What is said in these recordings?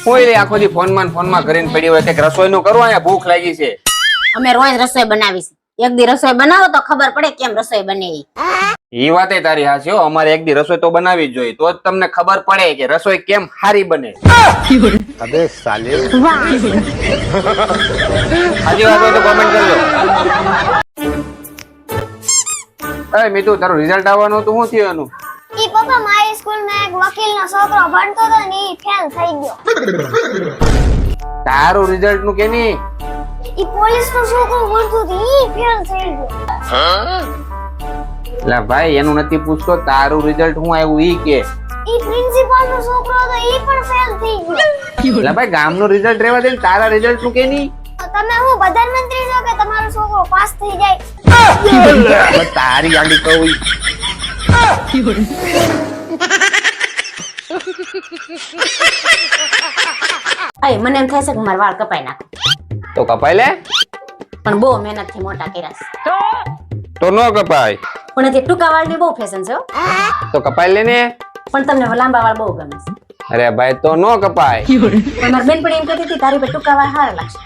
કોઈ રે આખો દી ફોનમાં કરીને પડી હોય કે રસોઈ નું કરવું અહીંયા ભૂખ લાગી છે. અમે રોજ રસોઈ બનાવીશ. એક દી રસોઈ બનાવો તો ખબર પડે કેમ રસોઈ બને ઈ. ઈ વાતે તારી હાચી હો. અમારે એક દી રસોઈ તો બનાવી જ જોઈએ તો જ તમને ખબર પડે કે રસોઈ કેમ સારી બને. અબે સાલે હાજી વાત હોય તો કોમેન્ટ કરજો. એ મીતુ તારું રિઝલ્ટ આવવાનું તો શું થયું એનું? ઈ પપ્પા મારી સ્કૂલમાં એક વકીલનો છોકરો ભણતો હતો ને ઈ ફેલ થઈ ગયો. તારું રિઝલ્ટ નું કે ની? ઈ પોલીસનો છોકરો ભણતો હતો ઈ ફેલ થઈ ગયો. લા ભાઈ એનું નથી પૂછતો તારું રિઝલ્ટ શું આવ્યું ઈ કે. ઈ પ્રિન્સિપાલનો છોકરો હતો ઈ પણ ફેલ થઈ ગયો. લા ભાઈ ગામનું રિઝલ્ટ રહેવા દે તારા રિઝલ્ટ નું કે ની? તમે હું પ્રધાનમંત્રી છો કે તમારો છોકરો પાસ થઈ જાય? તારી ગાડી કહું અય મને એમ થાય છે કે મારા વાળ કપાઈ નાખો. તો કપાઈ લે. પણ બહુ મહેનત થી મોટા કર્યા છે. તો નો કપાય. પણ હજી ટૂંકા વાળ ની બહુ ફેશન છે હો. તો કપાઈ લે ને. પણ તમને લાંબા વાળ બહુ ગમે છે. અરે ભાઈ તો નો કપાય. પણ મારી બેનપણી એમ કહેતી હતી તારી પર ટૂંકા વાળ સારા લાગશે.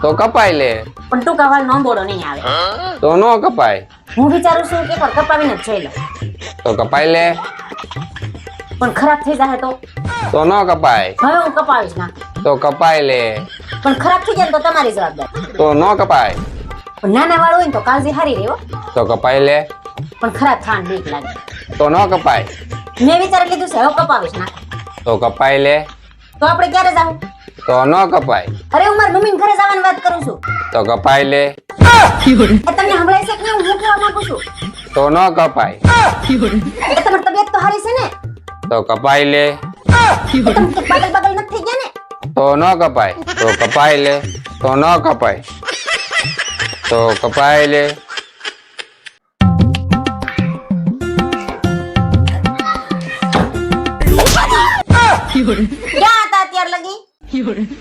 તો કપાઈ લે. પણ ટૂંકા વાળ નોંબોડો નહીં આવે. તો નો કપાય. હું વિચારું છું કે એકવાર કપાવીને જ જોઈ લઉં. તો કપાઈ લે. પણ ખરાબ થઈ જાય તો નો કપાય. હવે હું કપાવીશ ના. તો કપાઈ લે. પણ ખરાબ થઈ જાય ને તો તમારી જવાબદારી. તો નો કપાય. પણ નાના વાળ હોય ને તો કાળજી હારી રહે હો. તો કપાઈ લે. પણ ખરાબ થવાની બીક લાગે. તો નો કપાય. મેં વિચારી લીધું છે હવે કપાવીશ ના. તો કપાઈ લે. તો આપણે ક્યારે જાવું? તો નો કપાય. અરે હું મારી મમ્મીને ઘરે જવાની વાત કરું છું. તો કપાઈ લે. તમને સંભળાય છે કે નહીં? હું કહેવા માંગુ છું. તો નો કપાય. તમારી તબિયત તો સારી છે ને? તો કપાઈ લે. તમે પાગલ પાગલ નથી થઈ ગયા ને? તો નો કપાય. તો કપાઈ લે. તો નો કપાય. તો કપાઈ લે. ક્યાં હતા અત્યાર લગી?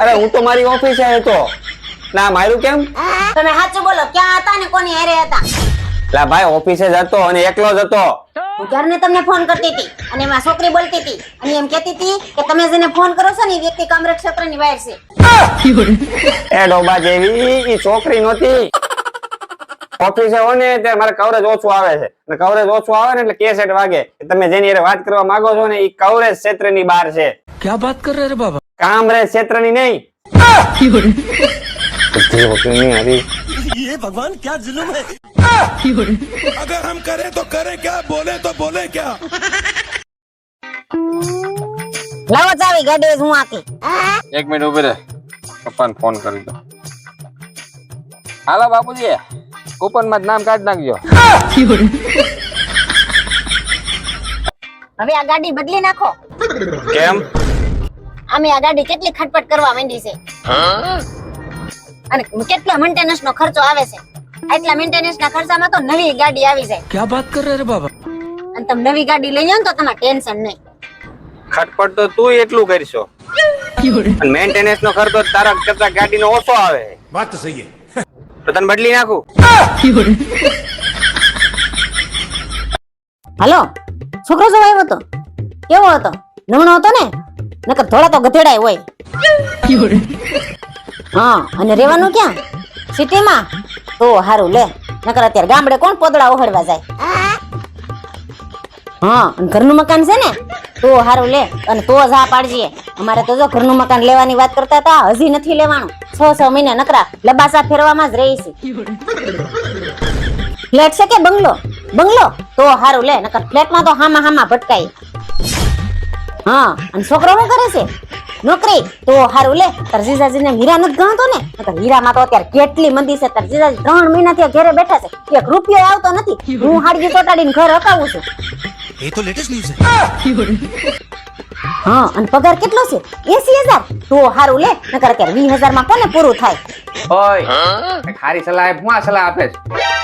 અરે હું તો મારી ઓફિસે હતો. ના મારું કેમ? તમે સાચું બોલો ક્યાં હતા ને કોની હારે હતા? લા ભાઈ ઓફિસે જ હતો અને એકલો જ હતો. હું ક્યારને તમને ફોન કરતી હતી અને એમાં છોકરી બોલતી હતી અને એમ કહેતી હતી કે તમે જેને ફોન કરો છો ને એ વ્યક્તિ કામરેજ ક્ષેત્રની બહાર છે. એ ડોબા જેવી ઈ છોકરી નહોતી. ઓફિસે હો ને ત્યારે મારે કવરેજ ઓછું આવે છે અને કવરેજ ઓછું આવે ને એટલે કેસેટ વાગે. તમે જેની હારે વાત કરવા માંગો છો ને ઈ કવરેજ ક્ષેત્રની બહાર છે. क्या बात कर रहे रे बाबा? કામરેજ ક્ષેત્રની નહીં. ये भगवान क्या जुल्म है? अगर हम करें तो करें क्या, बोले तो बोले क्या? લાવો ચાવી ગાડી હું આકી. એક મિનિટ ઉભી રહે. પપ્પાને ફોન કરી દો. હાલો બાપુજી કૂપન માં નામ કાઢી નાખજો. હવે આ ગાડી બદલી નાખો. કેમ? અમે આ ગાડી કેટલી ખટપટ કરવા માંડી છે અને કેટલા મેન્ટેનન્સ નો ખર્ચો આવે છે. એટલા મેન્ટેનન્સ ના ખર્ચામાં તો નવી ગાડી આવી જાય. क्या बात कर रहे रे बाबा? અને તમે નવી ગાડી લઈ જાવ ને તો તમારે ટેન્શન નહીં. ખટપટ તો તું એટલું કરશો અને મેન્ટેનન્સ નો ખર્ચો તારા કરતા ગાડીનો ઓછો આવે. बात तो सही है. તો તને બદલી નાખું. હાલો છોકરો જો આવ્યો હતો કેવો હતો? નમણો હતો ને? નકર થોડા તો ગધેડાય હોય. હા અને રહેવાનું ક્યાં? સિટીમાં? તો હારું લે. નકર અત્યારે ગામડે કોણ પોદળા ઓહળવા જાય? હા અને ઘરનું મકાન છે ને? તો હારું લે અને તો જ હા પાડજે. અમારે તો જો ઘરનું મકાન લેવાની વાત કરતા હતા હજી નથી લેવાનું. 6 મહિના નકરા લબાસા ફેરવામાં જ રહી છે. ફ્લેટ છે કે બંગલો? બંગલો? તો હારું લે નકર ફ્લેટમાં તો હામા હામા ભટકાય. હા અને છોકરો શું કરે છે? નોકરી? તો હારું લે. તાર જીજાજીને હીરા નથી ગણતો ને? નકર હીરામાં તો અત્યારે કેટલી મંદી છે. તાર જીજાજી 3 મહિનાથી ઘરે બેઠા છે. એક રૂપિયો આવતો નથી. હું હાડજી ચોટાડીને ઘર હકાવું છું. ये तो लेटेस्ट न्यूज़ है. હા અને પગાર કેટલો છે? 80,000? તો હારું લે નકર અત્યારે 20,000 માં કોને પૂરું થાય? ઓય ખારી સલાહ હું આ સલાહ આપે છે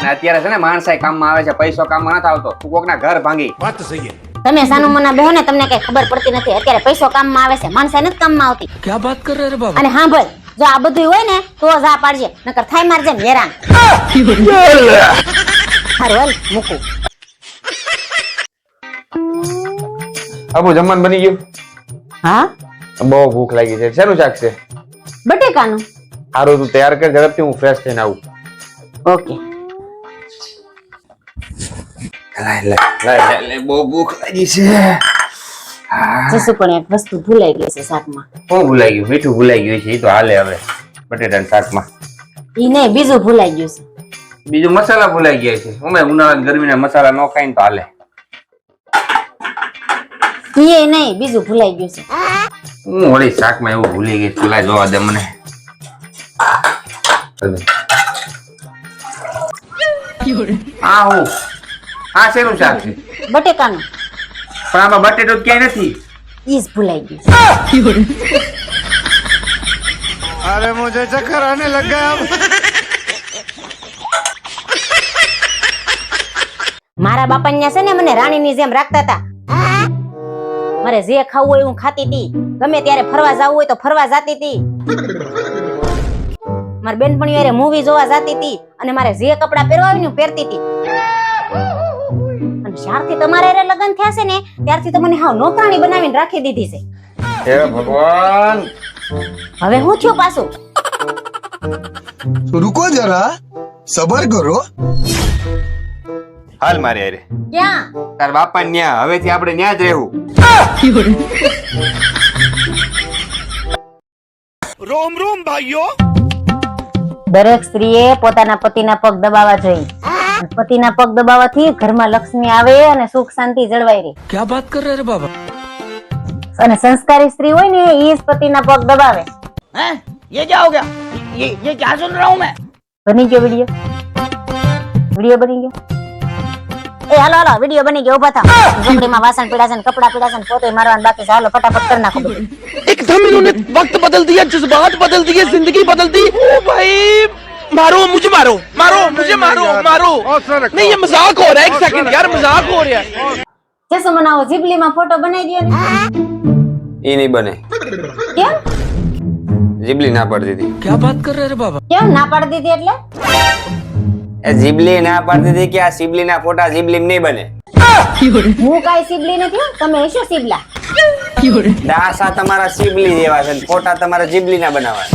ને અત્યારે છે ને માણસાઈ કામમાં આવે છે પૈસો કામમાં નથી આવતો. તું કોકના ઘર ભાંગી. बात तो सही है. તમે સાનું મના બેહો ને તમને કઈ ખબર પડતી નથી. અત્યારે પૈસો કામમાં આવે છે માણસાઈ નથી કામમાં આવતી. क्या बात कर रहे रे बाबा? અને હા ભાઈ જો આ બધું હોય ને તો જ આ પાડજે નકર થાય માર જેમ હેરાન. હારું હાલ મૂકું. અબુ જમવાનું બની ગયું? હા બહુ ભૂખ લાગી છે. શેનું શાક છે? બટેકાનું. સારું, તું તૈયાર કર ઝડપથી, હું ફ્રેશ થઈને આવું. ઓકે. બહુ ભૂખ લાગી છે. જસુ પણ એક વસ્તુ ભૂલાઈ ગઈ છે શાકમાં. શું ભૂલાઈ ગયું? મીઠું ભૂલાઈ ગયું છે. એ તો હાલે હવે બટેટાના શાકમાં. ઈ નહીં, બીજું ભૂલાઈ ગયું છે. બીજું મસાલા ભૂલાઈ ગયા છે. અમે ઉનાળાની ગરમીના મસાલા ન ખાઈને તો હાલે. ઈ નહીં, બીજું ભૂલાઈ ગયું છે. હું વળી શાકમાં એવું ભૂલી ગઈ. ચલાય જોવા દે મને. આ હું આ શેનું શાક છે? બટેકાનું. પણ આમાં બટેટો જ ક્યાંય નથી. ઈ જ ભૂલાઈ ગયું છે. अरे मुझे चक्कर आने लग गया अब। મારા બાપા ન્યા છે ને મને રાણીની જેમ રાખતા હતા. મારે જે ખાવું હોય હું ખાતી હતી. ગમે ત્યારે ફરવા જવું હોય તો ફરવા જાતી હતી. મારી બેનપણીઓ હારે મૂવી જોવા જાતી હતી અને મારે જે કપડાં પહેરવા હોય ને હું પહેરતી હતી. અને જ્યારથી તમારા હારે લગ્ન થયા છે ને ત્યારથી તો મને હાવ નોકરાણી બનાવીને રાખી દીધી છે. હે ભગવાન, હવે હું થયું પાછું? रुको जरा सबर करो। હાલ મારી હારે. ક્યાં? તાર બાપા ન્યા. હવેથી આપણે ન્યા જ રહેવું. रोम रोम भाइयों। દરેક સ્ત્રીએ પોતાના પતિના પગ દબાવવા જોઈએ. અને પતિના પગ દબાવવાથી ઘરમાં લક્ષ્મી આવે અને સુખ શાંતિ જળવાઈ રહે. क्या बात कर रहे बाबा? અને સંસ્કારી સ્ત્રી હોય ને એ જ પતિના પગ દબાવે. हैं? ये क्या हो गया? ये क्या सुन रहा हूँ मैं? બની ગયો વિડિયો? વિડિયો બની ગયો? એ હાલો હાલો, વિડિયો બની ગયો, ઉભા થાઓ. ઝૂંપડીમાં વાસણ પીડા છે ને કપડા પીડા છે ને પોતે મારવાનું બાકી છે. હાલો ફટાફટ કરી નાખો બધું. एकदम इन्होंने वक्त बदल दिया, जज्बात बदल दिए, जिंदगी बदल दी। ओ भाई मारो मुझे, मारो मारो मुझे, मारो मारो। नहीं ये मजाक हो रहा है, एक सेकंड यार, मजाक हो रहा है। જસો મનાવો, જીબલીમાં ફોટો બનાવી દો ને. ઈ નહીં બને. કેમ? જીબલી ના પાડતી હતી. क्या बात कर रहे बाबा? કેમ ના પાડી દીધી એટલે? એ જીબલી ના પાડતી હતી કે આ શિબલી ના ફોટા જીબલી નહીં બને. હું કાઈ સીબલી નથી હો, તમે હશો સીબલા. દાસા તમારા શિબલી જેવા છે ને ફોટા તમારા જીબલી ના બનાવવા.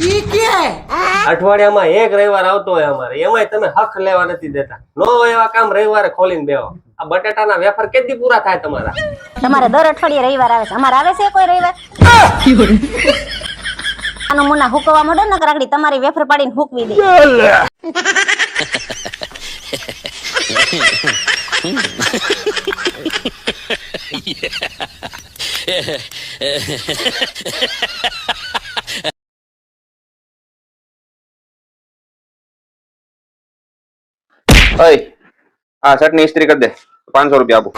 ये क्या है? અઠવાડિયામાં એક રવિવાર આવતો હોય અમારે, એમાંય તમે હક લેવા નથી દેતા. નો એવા કામ રવિવારે ખોલીને બેહો. આ બટાટાના વેફર કેટલી પૂરા થાય તમારા? તમારે દર અઠવાડિયે રવિવાર આવે છે. અમારે આવે છે કોઈ રવિવાર? આનો મુના હુકવા મોડો ને કરાકડી તમારી વેફર પાડીને હુકવી દે. ઓય, આ શર્ટ ની ઇસ્ત્રી કરી દે. 500 રૂપિયા આપો.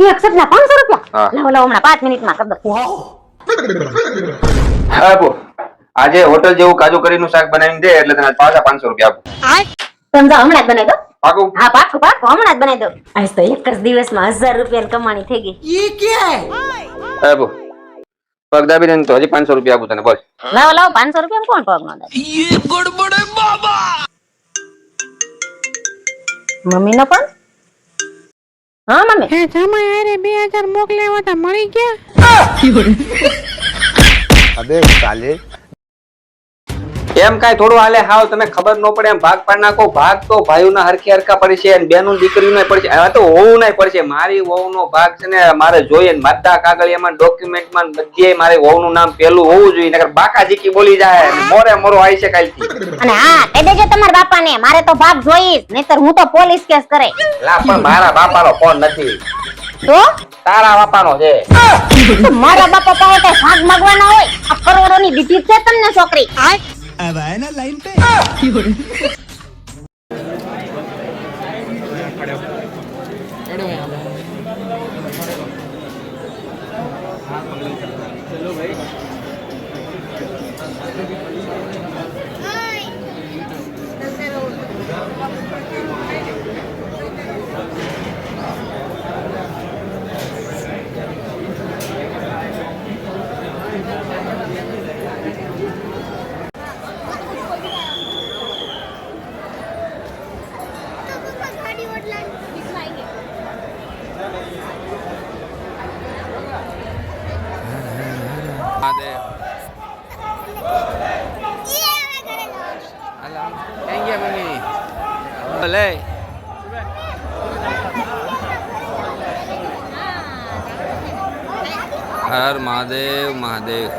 એક શર્ટ ના 500 રૂપિયા? હા. લાવો લાવો, હમણાં 5 મિનિટમાં કરી દો. આપો. આજે હોટલ જેવું કાજુ કરીનું શાક બનાવીને દે એટલે તને પાછા 500 રૂપિયા આપો. તમે જાઓ, હમણાં જ બનાવી દો. પાકું? હા પાકું પાકું, હમણાં જ બનાવી દો. આજ તો એક જ દિવસમાં 1000 રૂપિયાની કમાણી થઈ ગઈ. ये क्या है? આપો. પગ દાબી દે ને તો હજી 500 રૂપિયા આપું તને. બોલ. લાવો લાવો, 500 રૂપિયા કોણ પગ નો દે? ये गड़बड़ है बाबा। મમ્મી નો પણ? હા મમ્મી. હે જમાઈ હારે 2000 મોકલ્યા હતા, મળી ગયા? अबे साले એમ કાઈ થોડું હાલે હાવ તમે ખબર ન પડે એમ ભાગ પાડ નાખો. ભાગ તો ભાઈઓના હરખી હરખા પડે છે અને બેનું દીકરીઓને પડે છે. આ તો વહુ નાય પડે છે. મારી વહુનો ભાગ છે ને મારે જોઈએ ને બધા કાગળિયામાં ડોક્યુમેન્ટમાં બધે મારી વહુનું નામ પેલું હોવું જોઈએ, નકર બાકા જીકી બોલી જાય અને મોરે મોરો આવી છે કાલથી. અને હા કહી દેજો તમારા બાપાને, મારે તો ભાગ જોઈશ, નહીતર હું તો પોલીસ કેસ કરે. લા પણ મારા બાપાનો ફોન નથી, તો તારા બાપાનો છે. તો મારા બાપા પાસે કઈ ભાગ માંગવાના હોય? આ કરોડોની દીધી છે તમને છોકરી. अब आए ना लाइन पे। મહાદેવ હાલો ક્યાં ગયા મમ્મી ભલે હર મહાદેવ મહાદેવ